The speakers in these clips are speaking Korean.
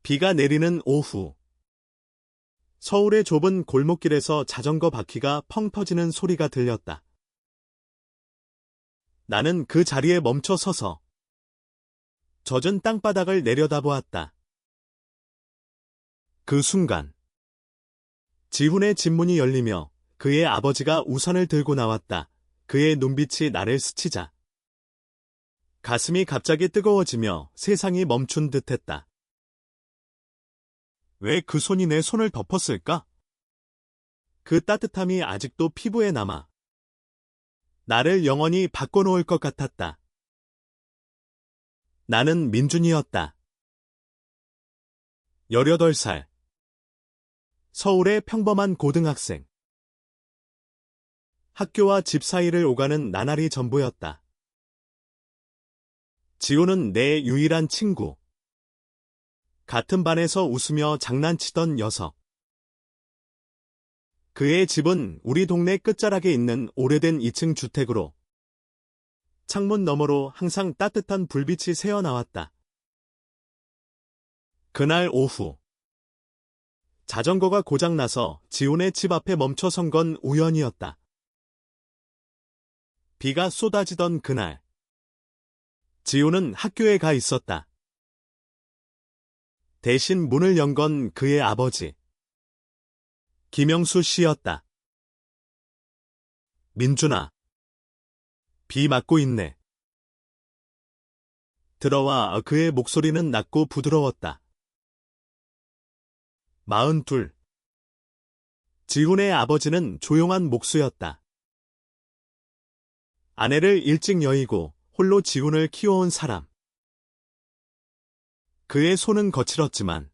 비가 내리는 오후. 서울의 좁은 골목길에서 자전거 바퀴가 펑 터지는 소리가 들렸다. 나는 그 자리에 멈춰 서서 젖은 땅바닥을 내려다보았다. 그 순간 지훈의 집 문이 열리며 그의 아버지가 우산을 들고 나왔다. 그의 눈빛이 나를 스치자 가슴이 갑자기 뜨거워지며 세상이 멈춘 듯했다. 왜 그 손이 내 손을 덮었을까? 그 따뜻함이 아직도 피부에 남아 나를 영원히 바꿔놓을 것 같았다. 나는 민준이었다. 18살. 서울의 평범한 고등학생. 학교와 집 사이를 오가는 나날이 전부였다. 지호는 내 유일한 친구. 같은 반에서 웃으며 장난치던 녀석. 그의 집은 우리 동네 끝자락에 있는 오래된 2층 주택으로 창문 너머로 항상 따뜻한 불빛이 새어나왔다. 그날 오후 자전거가 고장나서 지훈의 집 앞에 멈춰 선 건 우연이었다. 비가 쏟아지던 그날 지훈은 학교에 가 있었다. 대신 문을 연 건 그의 아버지 김영수 씨였다. 민준아, 비 맞고 있네. 들어와. 그의 목소리는 낮고 부드러웠다. 42. 지훈의 아버지는 조용한 목수였다. 아내를 일찍 여의고 홀로 지훈을 키워온 사람. 그의 손은 거칠었지만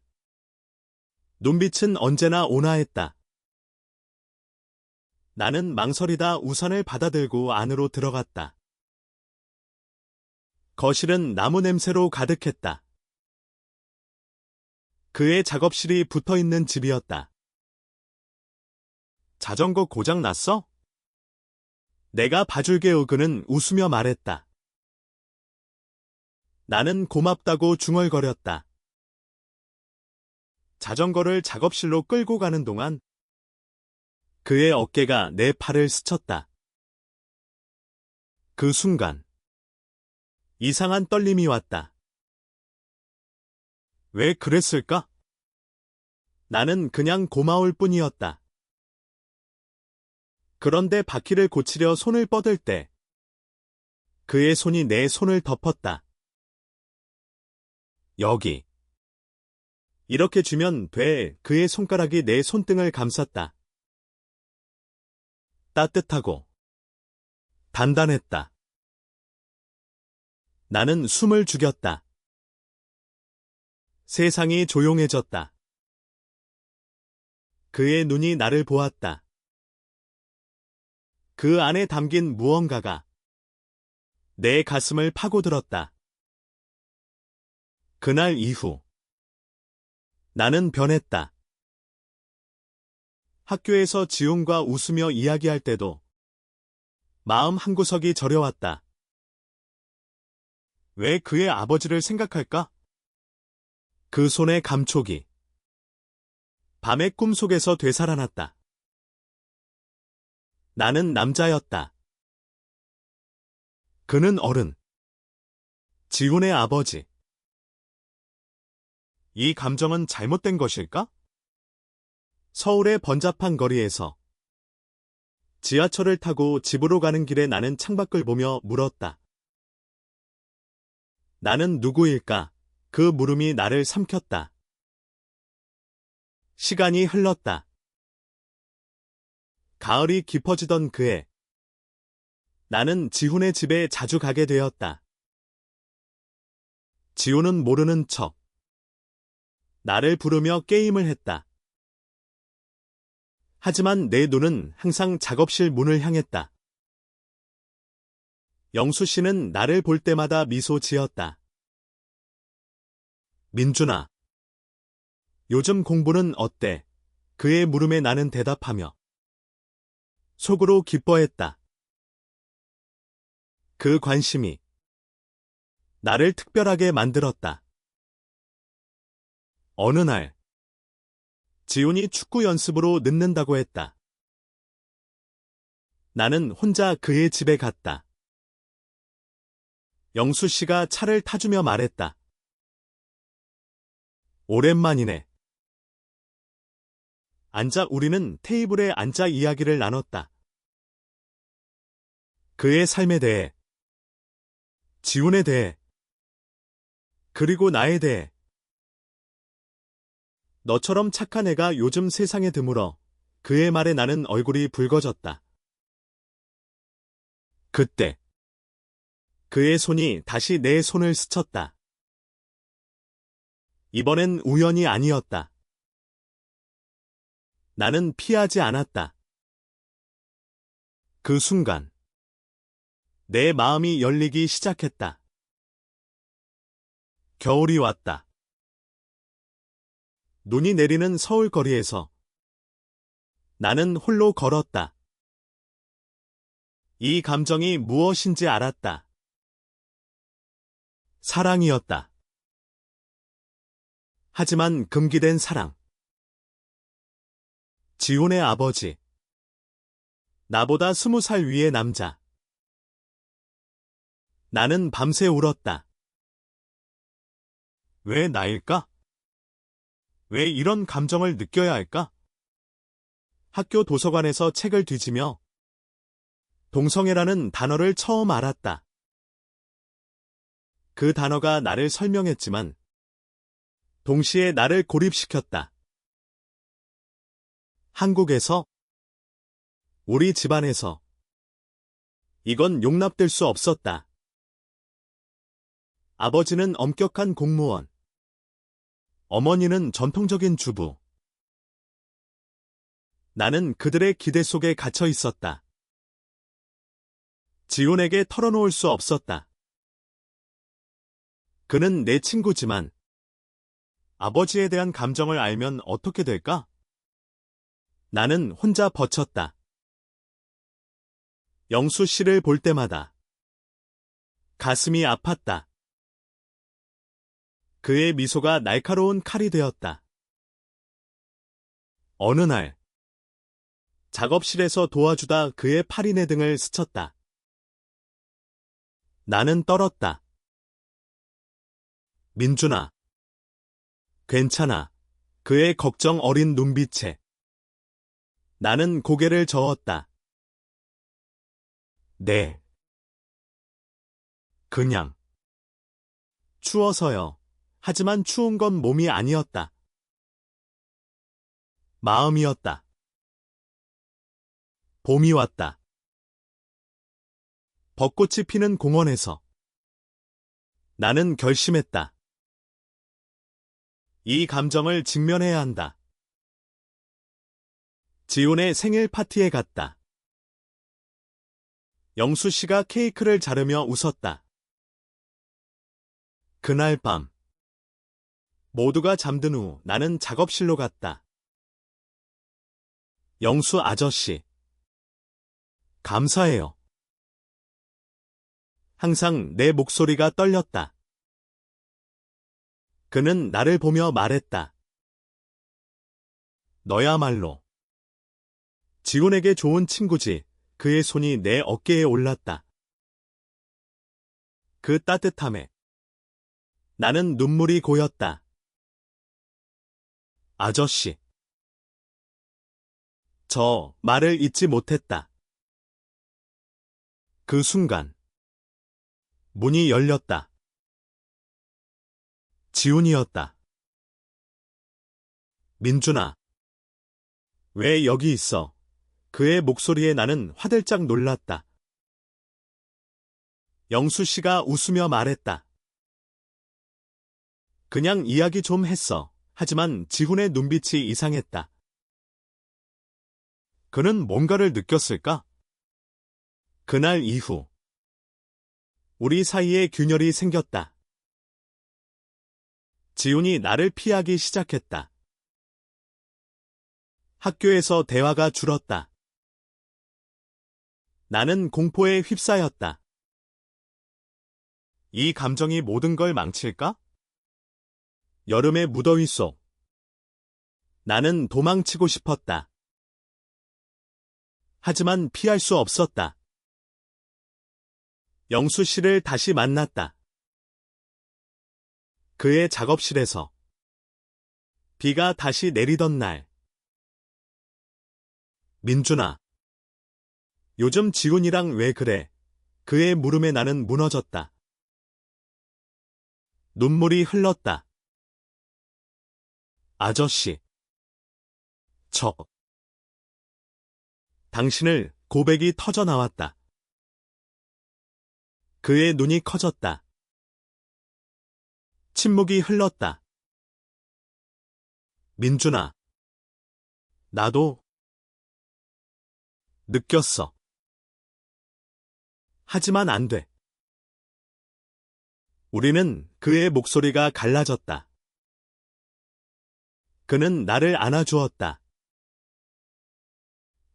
눈빛은 언제나 온화했다. 나는 망설이다 우산을 받아들고 안으로 들어갔다. 거실은 나무 냄새로 가득했다. 그의 작업실이 붙어있는 집이었다. 자전거 고장 났어? 내가 봐줄게요. 그는 웃으며 말했다. 나는 고맙다고 중얼거렸다. 자전거를 작업실로 끌고 가는 동안 그의 어깨가 내 팔을 스쳤다. 그 순간 이상한 떨림이 왔다. 왜 그랬을까? 나는 그냥 고마울 뿐이었다. 그런데 바퀴를 고치려 손을 뻗을 때 그의 손이 내 손을 덮었다. 여기. 이렇게 쥐면 돼. 그의 손가락이 내 손등을 감쌌다. 따뜻하고 단단했다. 나는 숨을 죽였다. 세상이 조용해졌다. 그의 눈이 나를 보았다. 그 안에 담긴 무언가가 내 가슴을 파고들었다. 그날 이후 나는 변했다. 학교에서 지훈과 웃으며 이야기할 때도 마음 한구석이 저려왔다. 왜 그의 아버지를 생각할까? 그 손의 감촉이 밤의 꿈속에서 되살아났다. 나는 남자였다. 그는 어른. 지훈의 아버지. 이 감정은 잘못된 것일까? 서울의 번잡한 거리에서 지하철을 타고 집으로 가는 길에 나는 창밖을 보며 물었다. 나는 누구일까? 그 물음이 나를 삼켰다. 시간이 흘렀다. 가을이 깊어지던 그해 나는 지훈의 집에 자주 가게 되었다. 지훈은 모르는 척 나를 부르며 게임을 했다. 하지만 내 눈은 항상 작업실 문을 향했다. 영수 씨는 나를 볼 때마다 미소 지었다. 민준아, 요즘 공부는 어때? 그의 물음에 나는 대답하며 속으로 기뻐했다. 그 관심이 나를 특별하게 만들었다. 어느 날, 지훈이 축구 연습으로 늦는다고 했다. 나는 혼자 그의 집에 갔다. 영수 씨가 차를 타주며 말했다. 오랜만이네. 우리는 테이블에 앉아 이야기를 나눴다. 그의 삶에 대해, 지훈에 대해, 그리고 나에 대해. 너처럼 착한 애가 요즘 세상에 드물어. 그의 말에 나는 얼굴이 붉어졌다. 그때 그의 손이 다시 내 손을 스쳤다. 이번엔 우연이 아니었다. 나는 피하지 않았다. 그 순간 내 마음이 열리기 시작했다. 겨울이 왔다. 눈이 내리는 서울 거리에서 나는 홀로 걸었다. 이 감정이 무엇인지 알았다. 사랑이었다. 하지만 금기된 사랑. 지훈의 아버지. 나보다 20살 위의 남자. 나는 밤새 울었다. 왜 나일까? 왜 이런 감정을 느껴야 할까? 학교 도서관에서 책을 뒤지며 동성애라는 단어를 처음 알았다. 그 단어가 나를 설명했지만 동시에 나를 고립시켰다. 한국에서, 우리 집안에서 이건 용납될 수 없었다. 아버지는 엄격한 공무원, 어머니는 전통적인 주부. 나는 그들의 기대 속에 갇혀 있었다. 지훈에게 털어놓을 수 없었다. 그는 내 친구지만 아버지에 대한 감정을 알면 어떻게 될까? 나는 혼자 버텼다. 영수 씨를 볼 때마다 가슴이 아팠다. 그의 미소가 날카로운 칼이 되었다. 어느 날, 작업실에서 도와주다 그의 팔이 내 등을 스쳤다. 나는 떨었다. 민준아. 괜찮아. 그의 걱정 어린 눈빛에 나는 고개를 저었다. 네. 그냥. 추워서요. 하지만 추운 건 몸이 아니었다. 마음이었다. 봄이 왔다. 벚꽃이 피는 공원에서 나는 결심했다. 이 감정을 직면해야 한다. 지훈의 생일 파티에 갔다. 영수 씨가 케이크를 자르며 웃었다. 그날 밤, 모두가 잠든 후 나는 작업실로 갔다. 영수 아저씨, 감사해요. 항상 내 목소리가 떨렸다. 그는 나를 보며 말했다. 너야말로 지훈에게 좋은 친구지. 그의 손이 내 어깨에 올랐다. 그 따뜻함에 나는 눈물이 고였다. 아저씨. 저 말을 잊지 못했다. 그 순간 문이 열렸다. 지훈이었다. 민준아. 왜 여기 있어? 그의 목소리에 나는 화들짝 놀랐다. 영수 씨가 웃으며 말했다. 그냥 이야기 좀 했어. 하지만 지훈의 눈빛이 이상했다. 그는 뭔가를 느꼈을까? 그날 이후 우리 사이에 균열이 생겼다. 지훈이 나를 피하기 시작했다. 학교에서 대화가 줄었다. 나는 공포에 휩싸였다. 이 감정이 모든 걸 망칠까? 여름의 무더위 속 나는 도망치고 싶었다. 하지만 피할 수 없었다. 영수 씨를 다시 만났다. 그의 작업실에서. 비가 다시 내리던 날. 민준아. 요즘 지훈이랑 왜 그래? 그의 물음에 나는 무너졌다. 눈물이 흘렀다. 아저씨. 당신을 고백이 터져 나왔다. 그의 눈이 커졌다. 침묵이 흘렀다. 민준아. 나도 느꼈어. 하지만 안 돼. 우리는 그의 목소리가 갈라졌다. 그는 나를 안아주었다.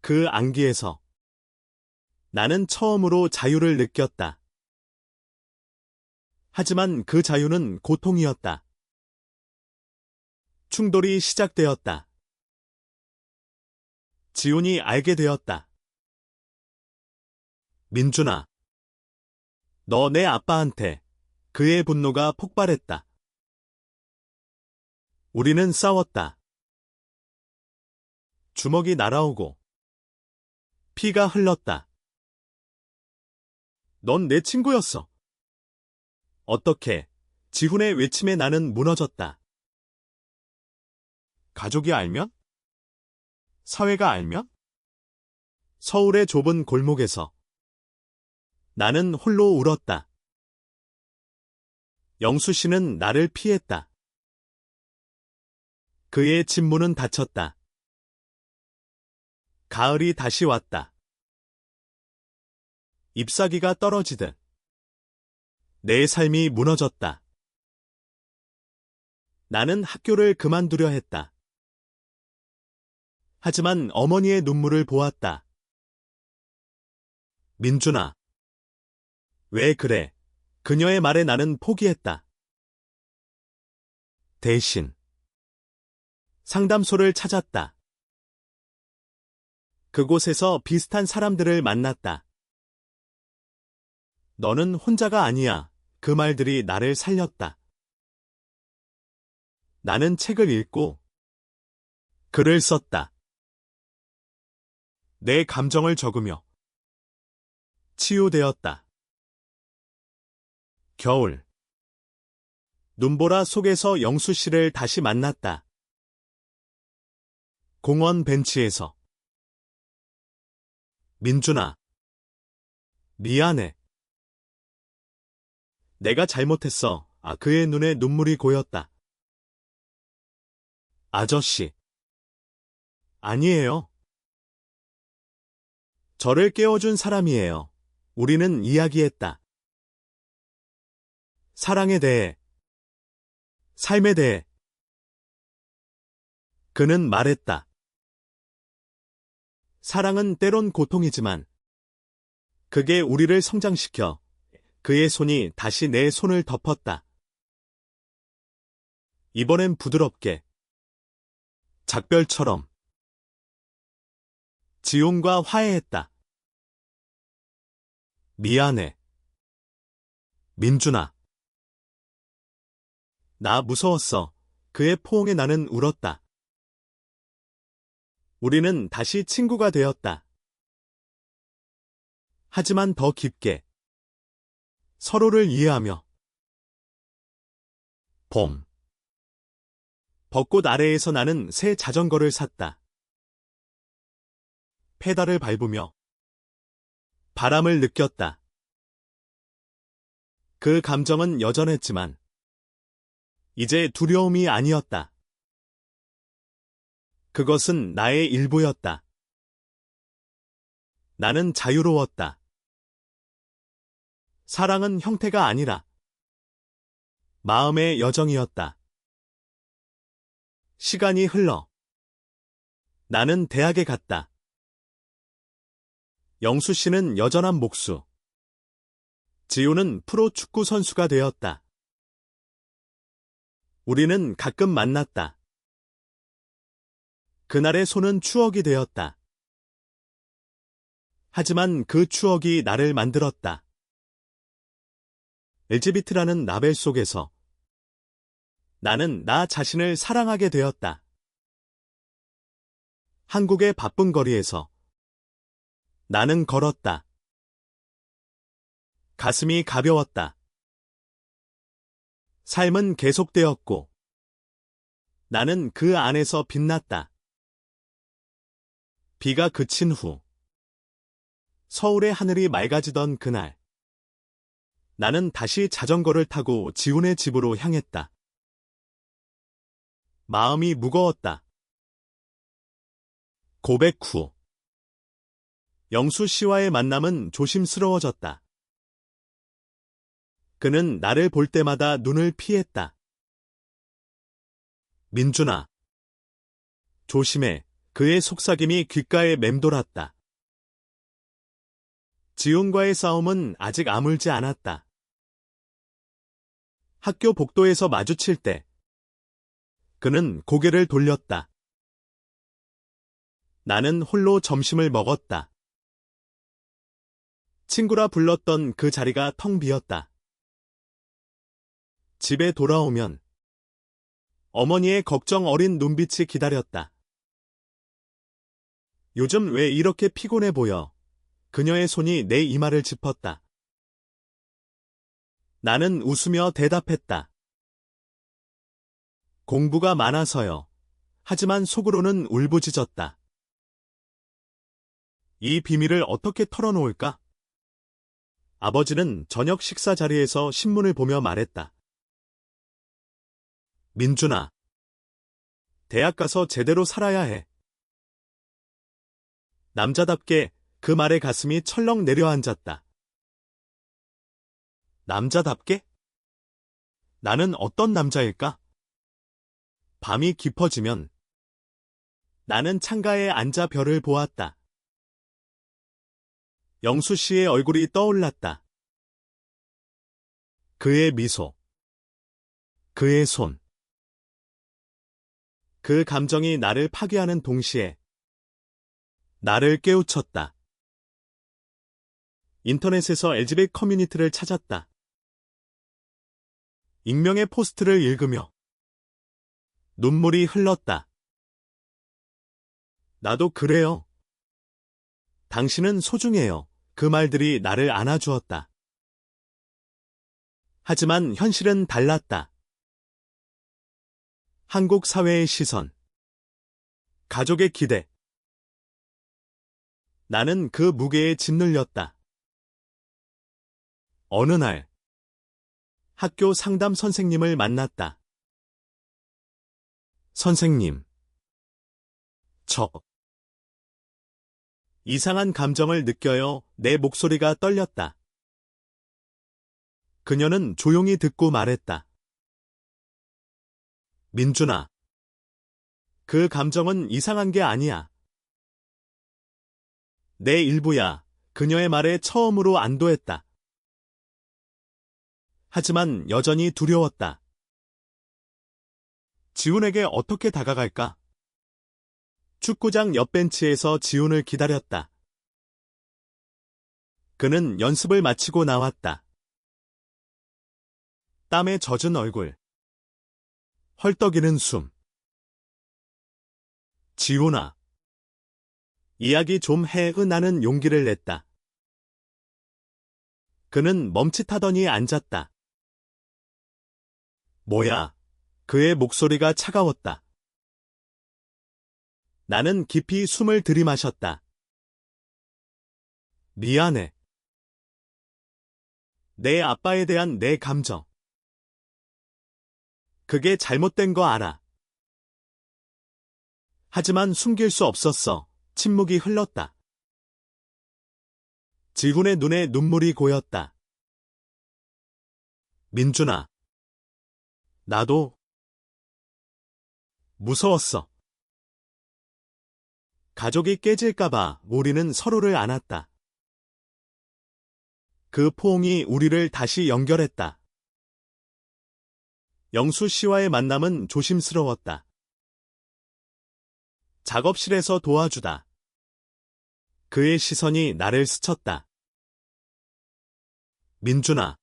그 안기에서 나는 처음으로 자유를 느꼈다. 하지만 그 자유는 고통이었다. 충돌이 시작되었다. 지훈이 알게 되었다. 민준아. 너 내 아빠한테. 그의 분노가 폭발했다. 우리는 싸웠다. 주먹이 날아오고 피가 흘렀다. 넌 내 친구였어. 어떻게? 지훈의 외침에 나는 무너졌다. 가족이 알면? 사회가 알면? 서울의 좁은 골목에서 나는 홀로 울었다. 영수 씨는 나를 피했다. 그의 집문은 닫혔다. 가을이 다시 왔다. 잎사귀가 떨어지듯 내 삶이 무너졌다. 나는 학교를 그만두려 했다. 하지만 어머니의 눈물을 보았다. 민준아. 왜 그래? 그녀의 말에 나는 포기했다. 대신 상담소를 찾았다. 그곳에서 비슷한 사람들을 만났다. 너는 혼자가 아니야. 그 말들이 나를 살렸다. 나는 책을 읽고 글을 썼다. 내 감정을 적으며 치유되었다. 겨울. 눈보라 속에서 영수 씨를 다시 만났다. 공원 벤치에서. 민준아. 미안해. 내가 잘못했어. 그의 눈에 눈물이 고였다. 아저씨. 아니에요. 저를 깨워준 사람이에요. 우리는 이야기했다. 사랑에 대해, 삶에 대해. 그는 말했다. 사랑은 때론 고통이지만 그게 우리를 성장시켜. 그의 손이 다시 내 손을 덮었다. 이번엔 부드럽게. 작별처럼. 지훈과 화해했다. 미안해. 민준아. 나 무서웠어. 그의 포옹에 나는 울었다. 우리는 다시 친구가 되었다. 하지만 더 깊게. 서로를 이해하며. 봄. 벚꽃 아래에서 나는 새 자전거를 샀다. 페달을 밟으며 바람을 느꼈다. 그 감정은 여전했지만 이제 두려움이 아니었다. 그것은 나의 일부였다. 나는 자유로웠다. 사랑은 형태가 아니라 마음의 여정이었다. 시간이 흘러 나는 대학에 갔다. 영수 씨는 여전한 목수. 지우는 프로 축구 선수가 되었다. 우리는 가끔 만났다. 그날의 손은 추억이 되었다. 하지만 그 추억이 나를 만들었다. 엘지비트라는 라벨 속에서 나는 나 자신을 사랑하게 되었다. 한국의 바쁜 거리에서 나는 걸었다. 가슴이 가벼웠다. 삶은 계속되었고 나는 그 안에서 빛났다. 비가 그친 후 서울의 하늘이 맑아지던 그날 나는 다시 자전거를 타고 지훈의 집으로 향했다. 마음이 무거웠다. 고백 후 영수 씨와의 만남은 조심스러워졌다. 그는 나를 볼 때마다 눈을 피했다. 민준아. 조심해. 그의 속삭임이 귓가에 맴돌았다. 지훈과의 싸움은 아직 아물지 않았다. 학교 복도에서 마주칠 때 그는 고개를 돌렸다. 나는 홀로 점심을 먹었다. 친구라 불렀던 그 자리가 텅 비었다. 집에 돌아오면 어머니의 걱정 어린 눈빛이 기다렸다. 요즘 왜 이렇게 피곤해 보여? 그녀의 손이 내 이마를 짚었다. 나는 웃으며 대답했다. 공부가 많아서요. 하지만 속으로는 울부짖었다. 이 비밀을 어떻게 털어놓을까? 아버지는 저녁 식사 자리에서 신문을 보며 말했다. 민준아. 대학 가서 제대로 살아야 해. 남자답게 그 말에 가슴이 철렁 내려앉았다. 남자답게? 나는 어떤 남자일까? 밤이 깊어지면 나는 창가에 앉아 별을 보았다. 영수 씨의 얼굴이 떠올랐다. 그의 미소, 그의 손. 그 감정이 나를 파괴하는 동시에 나를 깨우쳤다. 인터넷에서 엘지백 커뮤니티를 찾았다. 익명의 포스트를 읽으며 눈물이 흘렀다. 나도 그래요. 당신은 소중해요. 그 말들이 나를 안아주었다. 하지만 현실은 달랐다. 한국 사회의 시선, 가족의 기대. 나는 그 무게에 짓눌렸다. 어느 날 학교 상담 선생님을 만났다. 선생님, 저 이상한 감정을 느껴요. 내 목소리가 떨렸다. 그녀는 조용히 듣고 말했다. 민준아, 그 감정은 이상한 게 아니야. 내 일부야. 그녀의 말에 처음으로 안도했다. 하지만 여전히 두려웠다. 지훈에게 어떻게 다가갈까? 축구장 옆 벤치에서 지훈을 기다렸다. 그는 연습을 마치고 나왔다. 땀에 젖은 얼굴, 헐떡이는 숨. 지훈아. 이야기 좀 해. 나는 용기를 냈다. 그는 멈칫하더니 앉았다. 뭐야? 그의 목소리가 차가웠다. 나는 깊이 숨을 들이마셨다. 미안해. 내 아빠에 대한 내 감정. 그게 잘못된 거 알아. 하지만 숨길 수 없었어. 침묵이 흘렀다. 지훈의 눈에 눈물이 고였다. 민준아. 나도 무서웠어. 가족이 깨질까봐 우리는 서로를 안았다. 그 포옹이 우리를 다시 연결했다. 영수 씨와의 만남은 조심스러웠다. 작업실에서 도와주다. 그의 시선이 나를 스쳤다. 민준아,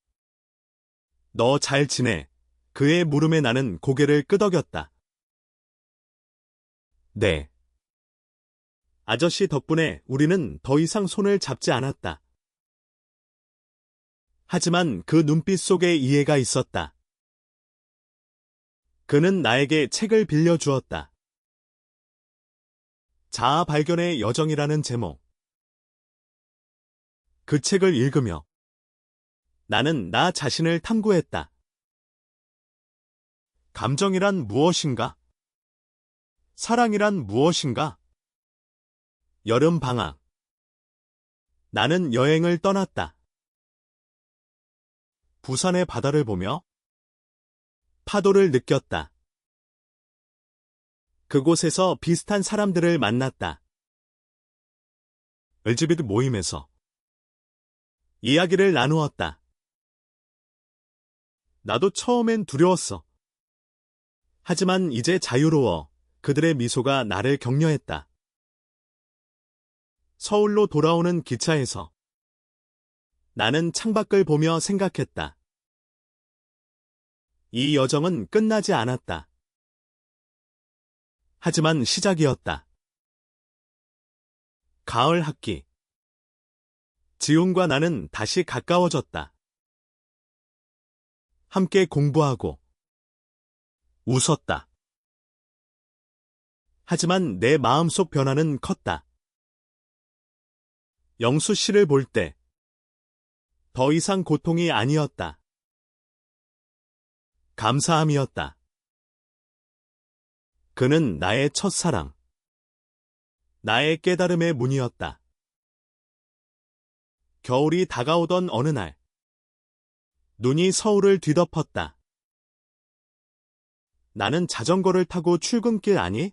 너 잘 지내? 그의 물음에 나는 고개를 끄덕였다. 네. 아저씨 덕분에 우리는 더 이상 손을 잡지 않았다. 하지만 그 눈빛 속에 이해가 있었다. 그는 나에게 책을 빌려주었다. 자아 발견의 여정이라는 제목. 그 책을 읽으며 나는 나 자신을 탐구했다. 감정이란 무엇인가? 사랑이란 무엇인가? 여름 방학. 나는 여행을 떠났다. 부산의 바다를 보며 파도를 느꼈다. 그곳에서 비슷한 사람들을 만났다. LGBT 모임에서 이야기를 나누었다. 나도 처음엔 두려웠어. 하지만 이제 자유로워. 그들의 미소가 나를 격려했다. 서울로 돌아오는 기차에서 나는 창밖을 보며 생각했다. 이 여정은 끝나지 않았다. 하지만 시작이었다. 가을 학기. 지훈과 나는 다시 가까워졌다. 함께 공부하고 웃었다. 하지만 내 마음속 변화는 컸다. 영수 씨를 볼 때 더 이상 고통이 아니었다. 감사함이었다. 그는 나의 첫사랑, 나의 깨달음의 문이었다. 겨울이 다가오던 어느 날, 눈이 서울을 뒤덮었다. 나는 자전거를 타고 출근길 아니?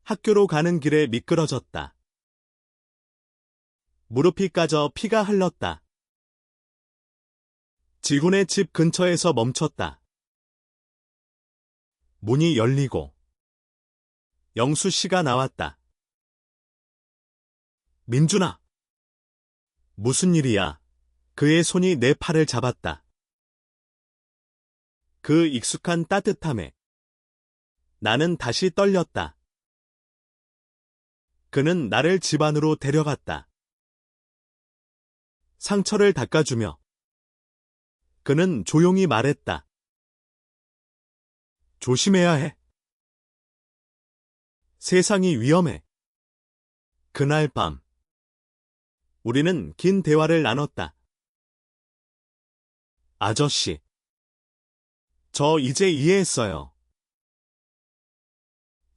학교로 가는 길에 미끄러졌다. 무릎이 까져 피가 흘렀다. 지훈의 집 근처에서 멈췄다. 문이 열리고 영수 씨가 나왔다. 민준아! 무슨 일이야? 그의 손이 내 팔을 잡았다. 그 익숙한 따뜻함에 나는 다시 떨렸다. 그는 나를 집 안으로 데려갔다. 상처를 닦아주며 그는 조용히 말했다. 조심해야 해. 세상이 위험해. 그날 밤, 우리는 긴 대화를 나눴다. 아저씨, 저 이제 이해했어요.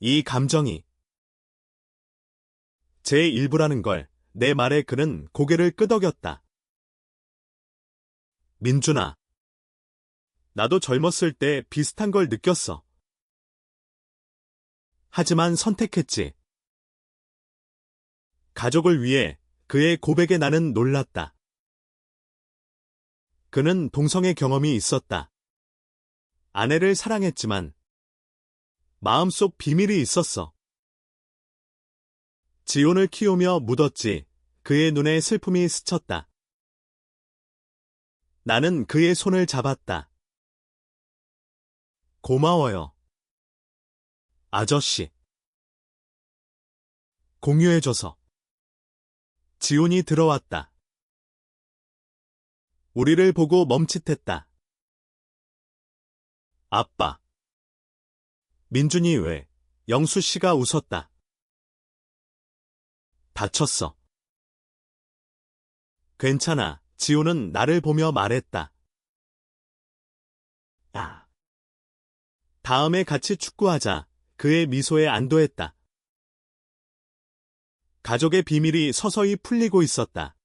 이 감정이 제 일부라는 걸 내 말에 그는 고개를 끄덕였다. 민준아, 나도 젊었을 때 비슷한 걸 느꼈어. 하지만 선택했지. 가족을 위해 그의 고백에 나는 놀랐다. 그는 동성애 경험이 있었다. 아내를 사랑했지만 마음속 비밀이 있었어. 지온을 키우며 묻었지. 그의 눈에 슬픔이 스쳤다. 나는 그의 손을 잡았다. 고마워요. 아저씨. 공유해줘서. 지훈이 들어왔다. 우리를 보고 멈칫했다. 아빠. 민준이 왜? 영수 씨가 웃었다. 다쳤어. 괜찮아. 지훈은 나를 보며 말했다. 아. 다음에 같이 축구하자. 그의 미소에 안도했다. 가족의 비밀이 서서히 풀리고 있었다.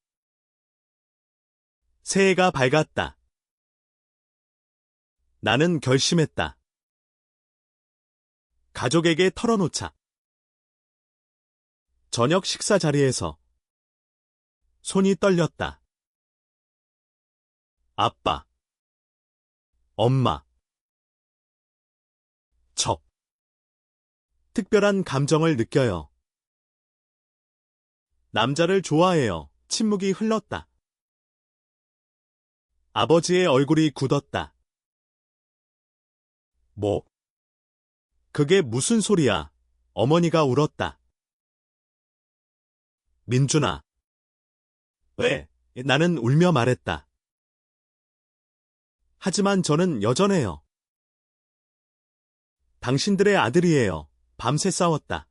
새해가 밝았다. 나는 결심했다. 가족에게 털어놓자. 저녁 식사 자리에서 손이 떨렸다. 아빠, 엄마, 저. 특별한 감정을 느껴요. 남자를 좋아해요. 침묵이 흘렀다. 아버지의 얼굴이 굳었다. 뭐? 그게 무슨 소리야? 어머니가 울었다. 민준아. 왜? 나는 울며 말했다. 하지만 저는 여전해요. 당신들의 아들이에요. 밤새 싸웠다.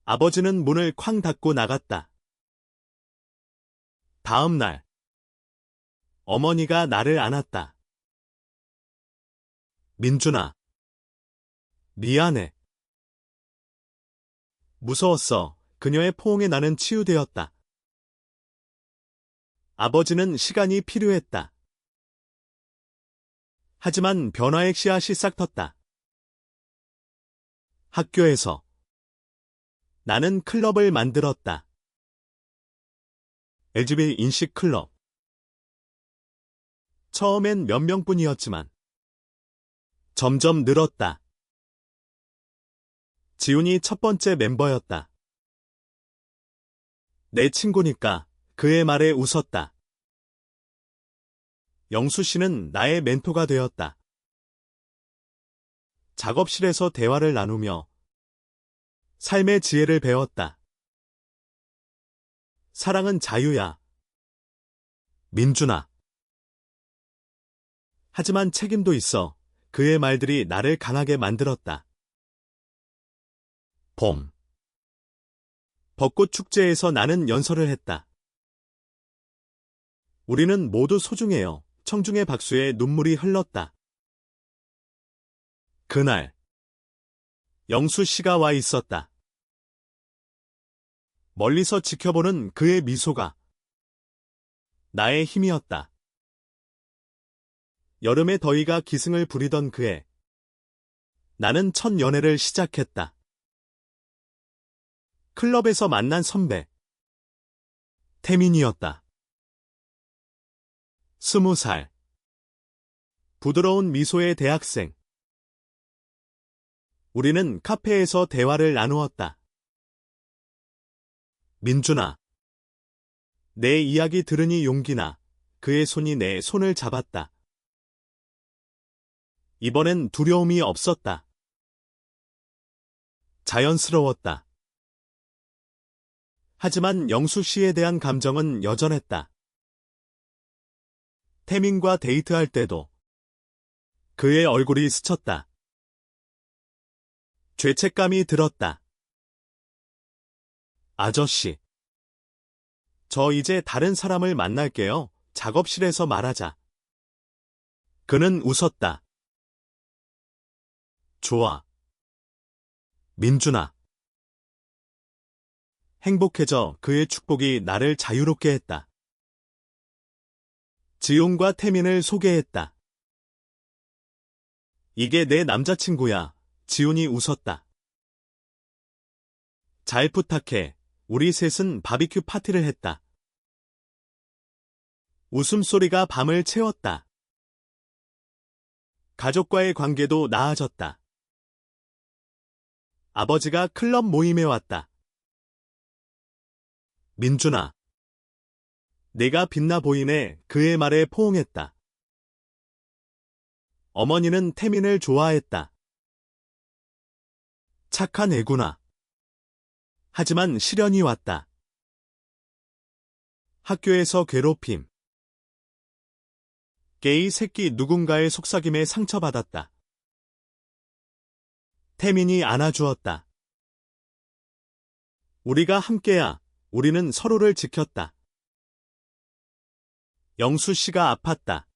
아버지는 문을 쾅 닫고 나갔다. 다음 날, 어머니가 나를 안았다. 민준아. 미안해. 무서웠어. 그녀의 포옹에 나는 치유되었다. 아버지는 시간이 필요했다. 하지만 변화의 씨앗이 싹텄다. 학교에서 나는 클럽을 만들었다. LGBT 인식 클럽. 처음엔 몇 명뿐이었지만 점점 늘었다. 지훈이 첫 번째 멤버였다. 내 친구니까 그의 말에 웃었다. 영수 씨는 나의 멘토가 되었다. 작업실에서 대화를 나누며 삶의 지혜를 배웠다. 사랑은 자유야. 민준아. 하지만 책임도 있어. 그의 말들이 나를 강하게 만들었다. 봄. 벚꽃 축제에서 나는 연설을 했다. 우리는 모두 소중해요. 청중의 박수에 눈물이 흘렀다. 그날, 영수 씨가 와 있었다. 멀리서 지켜보는 그의 미소가 나의 힘이었다. 여름의 더위가 기승을 부리던 그해, 나는 첫 연애를 시작했다. 클럽에서 만난 선배, 태민이었다. 20살. 부드러운 미소의 대학생. 우리는 카페에서 대화를 나누었다. 민준아. 내 이야기 들으니 용기나. 그의 손이 내 손을 잡았다. 이번엔 두려움이 없었다. 자연스러웠다. 하지만 영수 씨에 대한 감정은 여전했다. 태민과 데이트할 때도 그의 얼굴이 스쳤다. 죄책감이 들었다. 아저씨. 저 이제 다른 사람을 만날게요. 작업실에서 말하자. 그는 웃었다. 좋아. 민준아. 행복해져. 그의 축복이 나를 자유롭게 했다. 지용과 태민을 소개했다. 이게 내 남자친구야. 지훈이 웃었다. 잘 부탁해. 우리 셋은 바비큐 파티를 했다. 웃음소리가 밤을 채웠다. 가족과의 관계도 나아졌다. 아버지가 클럽 모임에 왔다. 민준아. 내가 빛나 보이네. 그의 말에 포옹했다. 어머니는 태민을 좋아했다. 착한 애구나. 하지만 시련이 왔다. 학교에서 괴롭힘. 게이 새끼 누군가의 속삭임에 상처받았다. 태민이 안아주었다. 우리가 함께야. 우리는 서로를 지켰다. 영수 씨가 아팠다.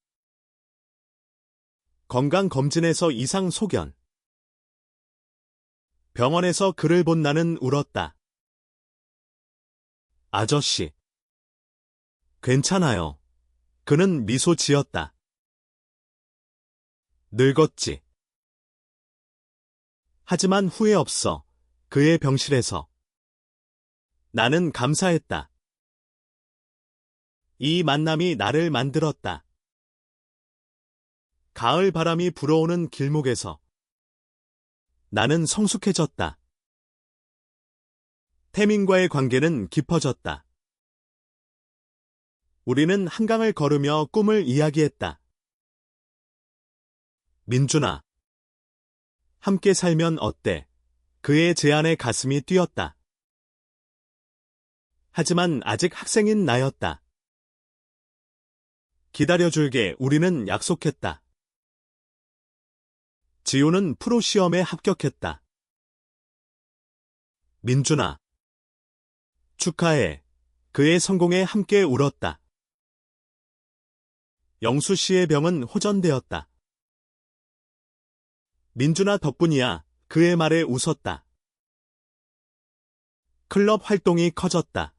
건강검진에서 이상 소견. 병원에서 그를 본 나는 울었다. 아저씨. 괜찮아요. 그는 미소 지었다. 늙었지. 하지만 후회 없어. 그의 병실에서. 나는 감사했다. 이 만남이 나를 만들었다. 가을 바람이 불어오는 길목에서 나는 성숙해졌다. 태민과의 관계는 깊어졌다. 우리는 한강을 걸으며 꿈을 이야기했다. 민준아, 함께 살면 어때? 그의 제안에 가슴이 뛰었다. 하지만 아직 학생인 나였다. 기다려줄게, 우리는 약속했다. 지우는 프로 시험에 합격했다. 민준아, 축하해. 그의 성공에 함께 울었다. 영수 씨의 병은 호전되었다. 민준아 덕분이야. 그의 말에 웃었다. 클럽 활동이 커졌다.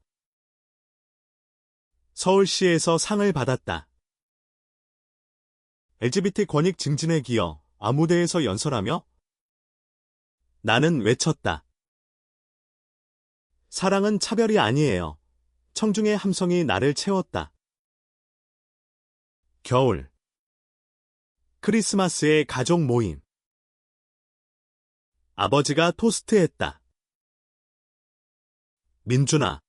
서울시에서 상을 받았다. LGBT 권익 증진에 기여 아무데에서 연설하며 나는 외쳤다. 사랑은 차별이 아니에요. 청중의 함성이 나를 채웠다. 겨울. 크리스마스의 가족 모임. 아버지가 토스트했다. 민준아,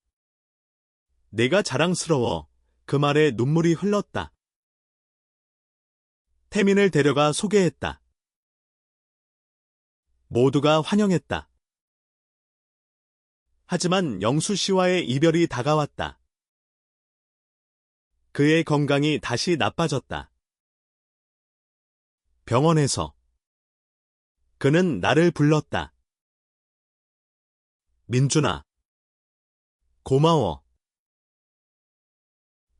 내가 자랑스러워. 그 말에 눈물이 흘렀다. 태민을 데려가 소개했다. 모두가 환영했다. 하지만 영수 씨와의 이별이 다가왔다. 그의 건강이 다시 나빠졌다. 병원에서 그는 나를 불렀다. 민준아, 고마워.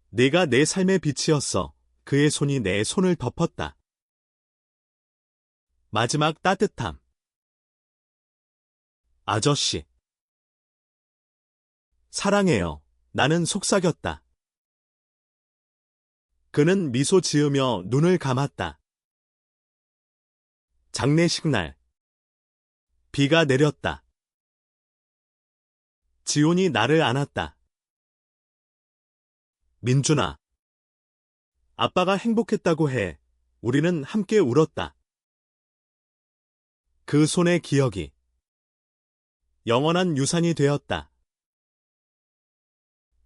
네가 내 삶의 빛이었어. 그의 손이 내 손을 덮었다. 마지막 따뜻함. 아저씨. 사랑해요. 나는 속삭였다. 그는 미소 지으며 눈을 감았다. 장례식 날. 비가 내렸다. 지훈이 나를 안았다. 민준아. 아빠가 행복했다고 해. 우리는 함께 울었다. 그 손의 기억이 영원한 유산이 되었다.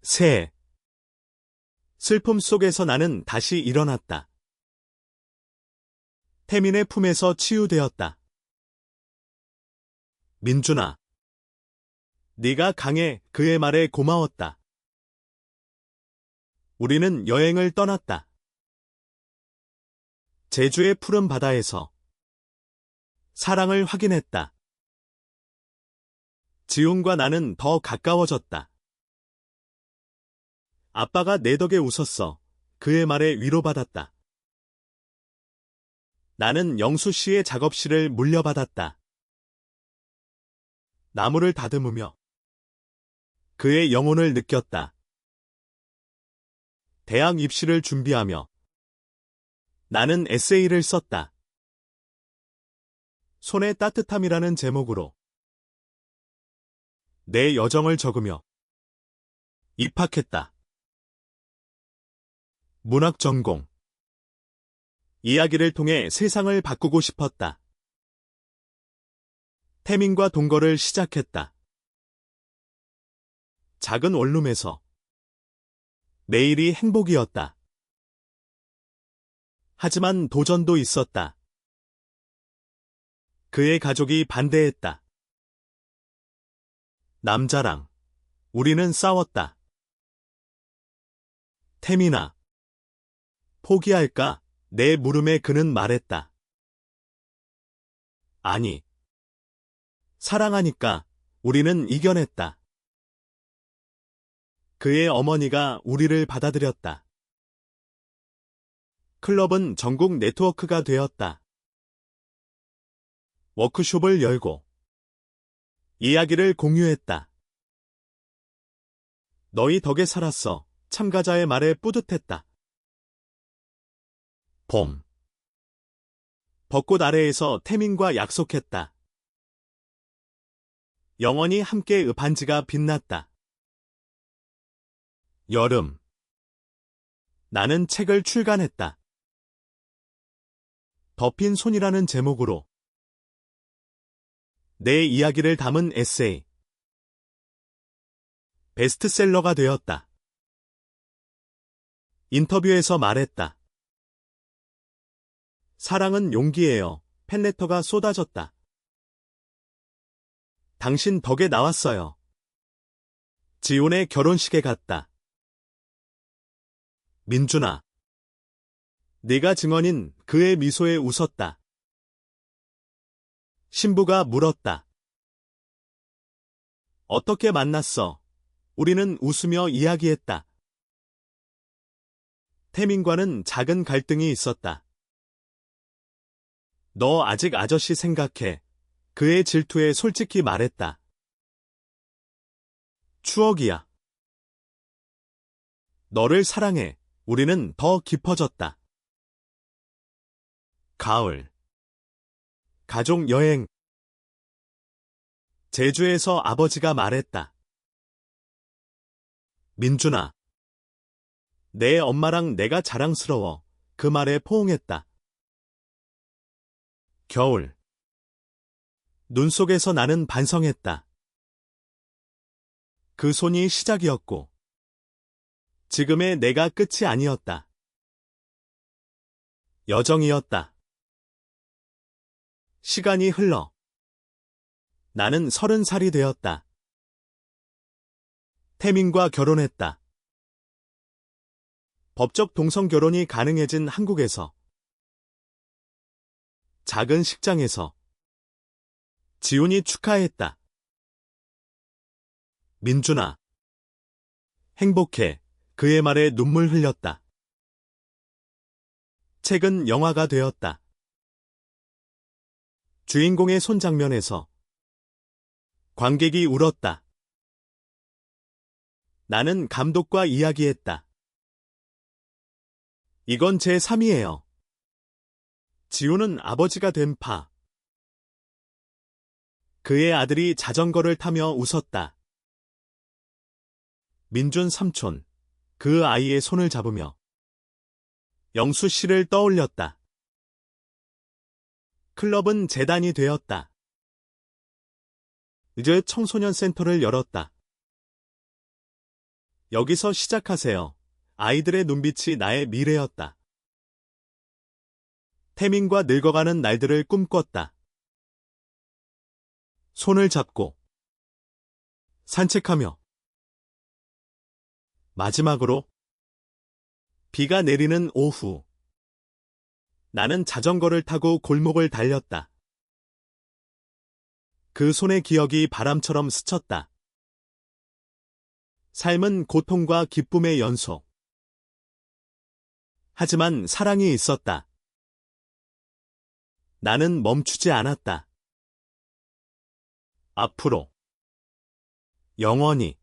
새. 슬픔 속에서 나는 다시 일어났다. 태민의 품에서 치유되었다. 민준아. 네가 강해. 그의 말에 고마웠다. 우리는 여행을 떠났다. 제주의 푸른 바다에서 사랑을 확인했다. 지훈과 나는 더 가까워졌다. 아빠가 내 덕에 웃었어. 그의 말에 위로받았다. 나는 영수 씨의 작업실을 물려받았다. 나무를 다듬으며 그의 영혼을 느꼈다. 대학 입시를 준비하며 나는 에세이를 썼다. 손의 따뜻함이라는 제목으로 내 여정을 적으며 입학했다. 문학 전공. 이야기를 통해 세상을 바꾸고 싶었다. 태민과 동거를 시작했다. 작은 원룸에서 매일이 행복이었다. 하지만 도전도 있었다. 그의 가족이 반대했다. 남자랑 우리는 싸웠다. 태민아, 포기할까? 내 물음에 그는 말했다. 아니. 사랑하니까 우리는 이겨냈다. 그의 어머니가 우리를 받아들였다. 클럽은 전국 네트워크가 되었다. 워크숍을 열고 이야기를 공유했다. 너희 덕에 살았어. 참가자의 말에 뿌듯했다. 봄. 벚꽃 아래에서 태민과 약속했다. 영원히 함께 반지가 빛났다. 여름. 나는 책을 출간했다. 덮인 손이라는 제목으로 내 이야기를 담은 에세이. 베스트셀러가 되었다. 인터뷰에서 말했다. 사랑은 용기예요. 팬레터가 쏟아졌다. 당신 덕에 나왔어요. 지훈의 결혼식에 갔다. 민준아. 네가 증언인 그의 미소에 웃었다. 신부가 물었다. 어떻게 만났어? 우리는 웃으며 이야기했다. 태민과는 작은 갈등이 있었다. 너 아직 아저씨 생각해. 그의 질투에 솔직히 말했다. 추억이야. 너를 사랑해. 우리는 더 깊어졌다. 가을. 가족 여행. 제주에서 아버지가 말했다. 민준아. 내 엄마랑 내가 자랑스러워. 그 말에 포옹했다. 겨울. 눈 속에서 나는 반성했다. 그 손이 시작이었고, 지금의 내가 끝이 아니었다. 여정이었다. 시간이 흘러. 나는 30살이 되었다. 태민과 결혼했다. 법적 동성결혼이 가능해진 한국에서. 작은 식장에서. 지훈이 축하했다. 민준아. 행복해. 그의 말에 눈물 흘렸다. 책은 영화가 되었다. 주인공의 손 장면에서 관객이 울었다. 나는 감독과 이야기했다. 이건 제 3위예요. 지훈은 아버지가 된 파. 그의 아들이 자전거를 타며 웃었다. 민준 삼촌. 그 아이의 손을 잡으며 영수 씨를 떠올렸다. 클럽은 재단이 되었다. 이제 청소년 센터를 열었다. 여기서 시작하세요. 아이들의 눈빛이 나의 미래였다. 태민과 늙어가는 날들을 꿈꿨다. 손을 잡고 산책하며 마지막으로 비가 내리는 오후. 나는 자전거를 타고 골목을 달렸다. 그 손의 기억이 바람처럼 스쳤다. 삶은 고통과 기쁨의 연속. 하지만 사랑이 있었다. 나는 멈추지 않았다. 앞으로. 영원히.